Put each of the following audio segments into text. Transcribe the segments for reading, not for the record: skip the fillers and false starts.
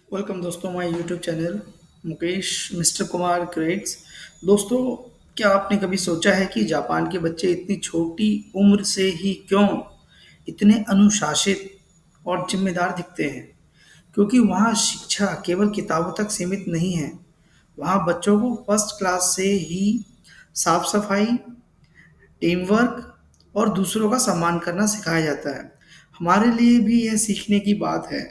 Welcome दोस्तों my YouTube channel Mukesh mister Kumar creates. दोस्तों, क्या आपने कभी सोचा है कि जापान के बच्चे इतनी छोटी उम्र से ही क्यों इतने अनुशासित और जिम्मेदार दिखते हैं? क्योंकि वहाँ शिक्षा केवल किताबों तक सीमित नहीं है। वहाँ बच्चों को फर्स्ट क्लास से ही साफ सफाई, टीम वर्क और दूसरों का सम्मान करना सिखाया जाता है। हमारे लिए भी यह सीखने की बात है।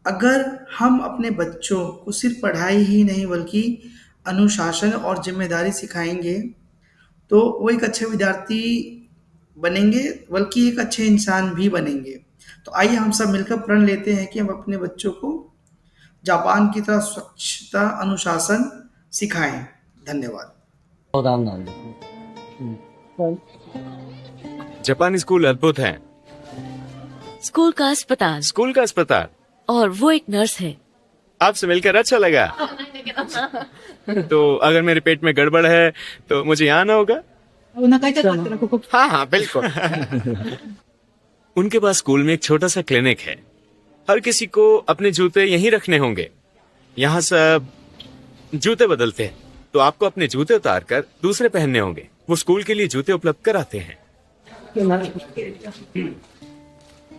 अगर हम अपने बच्चों को सिर्फ पढ़ाई ही नहीं बल्कि अनुशासन और जिम्मेदारी सिखाएंगे तो वो एक अच्छे विद्यार्थी बनेंगे, बल्कि एक अच्छे इंसान भी बनेंगे। तो आइए हम सब मिलकर प्रण लेते हैं कि हम अपने बच्चों को जापान की तरह स्वच्छता अनुशासन सिखाएं। धन्यवाद। जापानी स्कूल अद्भुत हैं। स्कूल का अस्पताल स्कूल का अस्पताल। और वो एक नर्स है। आपसे मिलकर अच्छा लगा। तो अगर मेरे पेट में गड़बड़ है तो मुझे यहाँ आना होगा। हाँ हाँ बिल्कुल। उनके पास स्कूल में एक छोटा सा क्लिनिक है। हर किसी को अपने जूते यहीं रखने होंगे। यहाँ सब जूते बदलते हैं, तो आपको अपने जूते उतार कर दूसरे पहनने होंगे। वो स्कूल के लिए जूते उपलब्ध कराते हैं।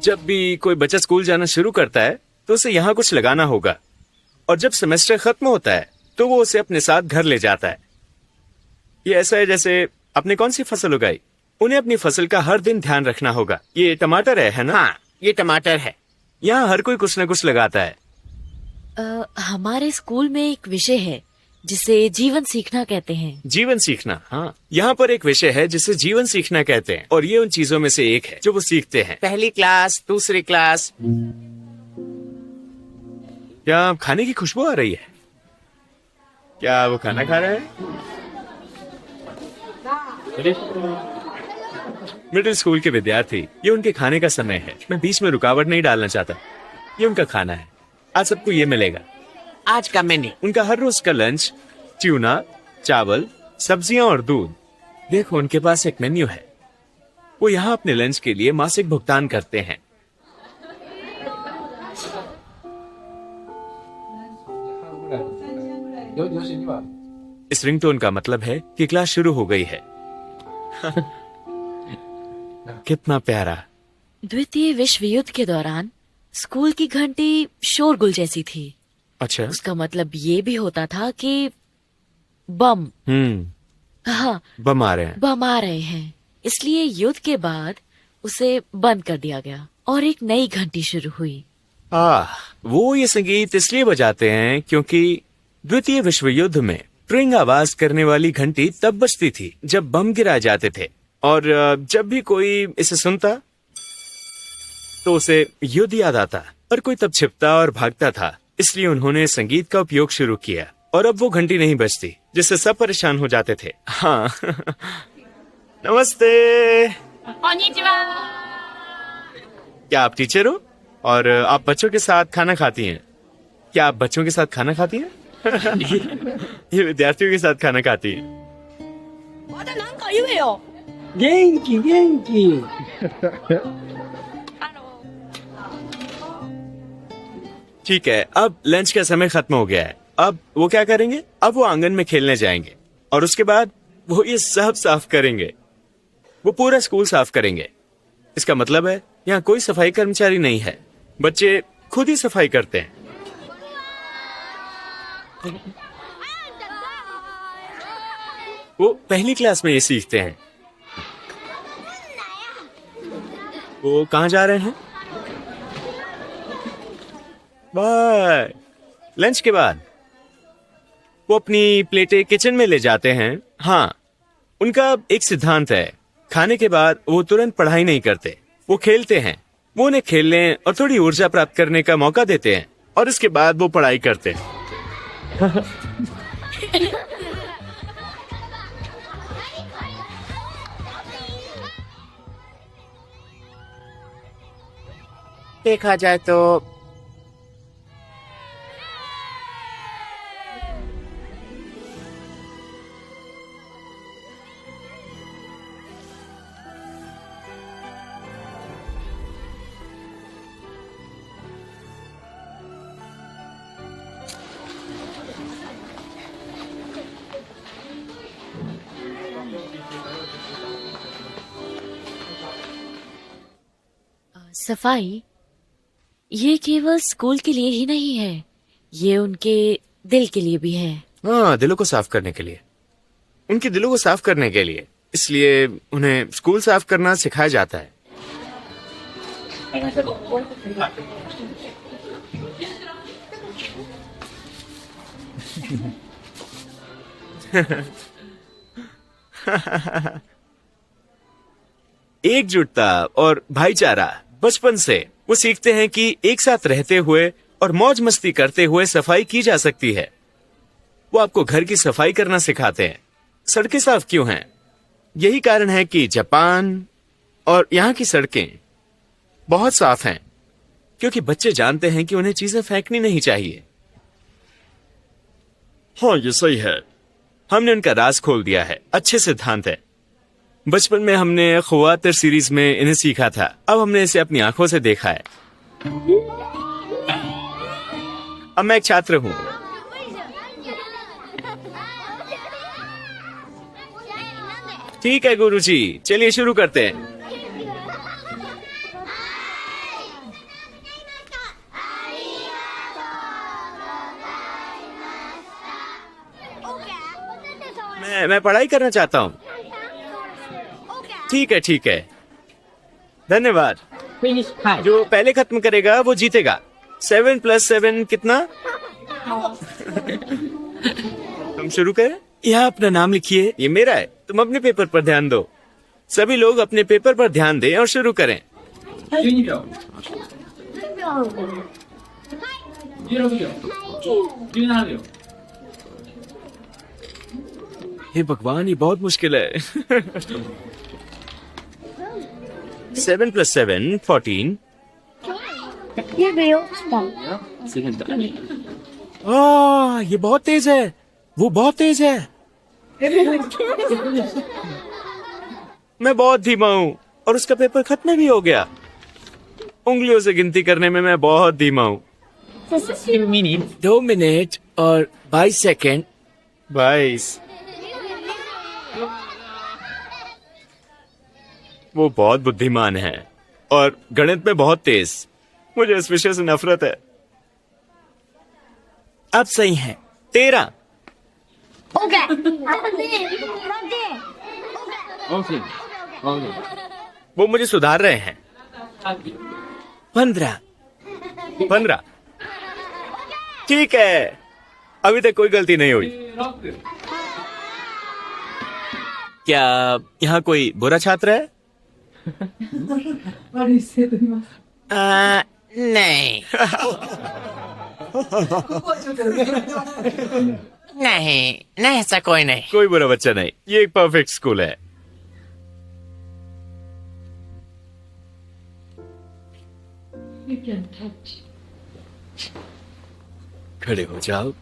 जब भी कोई बच्चा स्कूल जाना शुरू करता है तो उसे यहाँ कुछ लगाना होगा, और जब सेमेस्टर खत्म होता है तो वो उसे अपने साथ घर ले जाता है। ये ऐसा है जैसे आपने कौन सी फसल उगाई, उन्हें अपनी फसल का हर दिन ध्यान रखना होगा। ये टमाटर है ना? हाँ, ये टमाटर है। यहाँ हर कोई कुछ न कुछ लगाता है। हमारे स्कूल में एक विषय है जिसे जीवन सीखना कहते हैं। जीवन सीखना, हाँ। यहाँ पर एक विषय है जिसे जीवन सीखना कहते हैं, और ये उन चीजों में से एक है जो वो सीखते हैं। पहली क्लास, दूसरी क्लास। क्या खाने की खुशबू आ रही है? क्या वो खाना खा रहे हैं? मिडिल स्कूल के विद्यार्थी, ये उनके खाने का समय है। मैं बीच में रुकावट नहीं डालना चाहता। ये उनका खाना है। आज सबको ये मिलेगा। आज का मेन्यू, उनका हर रोज का लंच, ट्यूना, चावल, सब्जियां और दूध। देखो, उनके पास एक मेन्यू है। वो यहाँ अपने लंच के लिए मासिक भुगतान करते हैं। इस रिंगटोन का मतलब है कि क्लास शुरू हो गई है। कितना प्यारा। द्वितीय विश्व युद्ध के दौरान स्कूल की घंटी शोरगुल जैसी थी। अच्छा। उसका मतलब ये भी होता था कि बम हाँ बम आ रहे हैं। बम आ रहे हैं। इसलिए युद्ध के बाद उसे बंद कर दिया गया और एक नई घंटी शुरू हुई। वो ये संगीत इसलिए बजाते हैं क्योंकि द्वितीय विश्व युद्ध में ट्रिंग आवाज करने वाली घंटी तब बजती थी जब बम गिराए जाते थे, और जब भी कोई इसे सुनता तो उसे युद्ध याद आता, और कोई तब छिपता और भागता था। इसलिए उन्होंने संगीत का उपयोग शुरू किया, और अब वो घंटी नहीं बजती, जिससे सब परेशान हो जाते थे। हाँ। नमस्ते। क्या आप टीचर हो और आप बच्चों के साथ खाना खाती हैं? क्या आप बच्चों के साथ खाना खाती हैं? ये विद्यार्थियों के साथ खाना खाती हैं। まだなんか言えよ。元気元気。ठीक है, अब लंच का समय खत्म हो गया है। अब वो क्या करेंगे? अब वो आंगन में खेलने जाएंगे, और उसके बाद वो ये सब साफ करेंगे। वो पूरा स्कूल साफ करेंगे। इसका मतलब है यहाँ कोई सफाई कर्मचारी नहीं है। बच्चे खुद ही सफाई करते हैं। वो पहली क्लास में ये सीखते हैं। वो कहाँ जा रहे हैं? बाय। लंच के बाद वो अपनी प्लेटें किचन में ले जाते हैं। हाँ, उनका एक सिद्धांत है, खाने के बाद वो तुरंत पढ़ाई नहीं करते, वो खेलते हैं। वो उन्हें खेलने और थोड़ी ऊर्जा प्राप्त करने का मौका देते हैं, और इसके बाद वो पढ़ाई करते हैं। देखा जाए तो सफाई ये केवल स्कूल के लिए ही नहीं है, ये उनके दिल के लिए भी है। हाँ, दिलों को साफ करने के लिए, उनके दिलों को साफ करने के लिए। इसलिए उन्हें स्कूल साफ करना सिखाया जाता है। एकजुटता और भाईचारा बचपन से वो सीखते हैं कि एक साथ रहते हुए और मौज मस्ती करते हुए सफाई की जा सकती है। वो आपको घर की सफाई करना सिखाते हैं। सड़कें साफ क्यों हैं? यही कारण है कि जापान और यहाँ की सड़कें बहुत साफ हैं, क्योंकि बच्चे जानते हैं कि उन्हें चीजें फेंकनी नहीं चाहिए। हाँ, ये सही है। हमने उनका राज खोल दिया है। अच्छे सिद्धांत है। बचपन में हमने ख्वातिर सीरीज में इन्हें सीखा था। अब हमने इसे अपनी आंखों से देखा है। अब मैं एक छात्र हूँ। ठीक है गुरुजी, चलिए शुरू करते हैं। मैं पढ़ाई करना चाहता हूँ। ठीक है, ठीक है, धन्यवाद। Finish time. जो पहले खत्म करेगा वो जीतेगा। 7 + 7 कितना? हम शुरू करें? यहाँ अपना नाम लिखिए। ये मेरा है, तुम अपने पेपर पर ध्यान दो। सभी लोग अपने पेपर पर ध्यान दें और शुरू करें। 12秒。16秒。17秒。हे भगवान, ये बहुत मुश्किल है। 7 + 7 14। ये बहुत तेज है। वो बहुत तेज है। मैं बहुत धीमा हूँ और उसका पेपर खत्म भी हो गया। उंगलियों से गिनती करने में मैं बहुत धीमा हूँ। 2 minutes. 2 मिनट और 22 सेकेंड। 22। वो बहुत बुद्धिमान है और गणित में बहुत तेज। मुझे इस विषय से नफरत है। अब सही है। 13। Okay. Okay. वो मुझे सुधार रहे हैं। 15। 15। ठीक है, अभी तक कोई गलती नहीं हुई। 6。क्या यहाँ कोई बुरा छात्र है? नहीं। नहीं, नहीं, ऐसा कोई नहीं। कोई बुरा बच्चा नहीं। ये एक परफेक्ट स्कूल है। खड़े हो जाओ।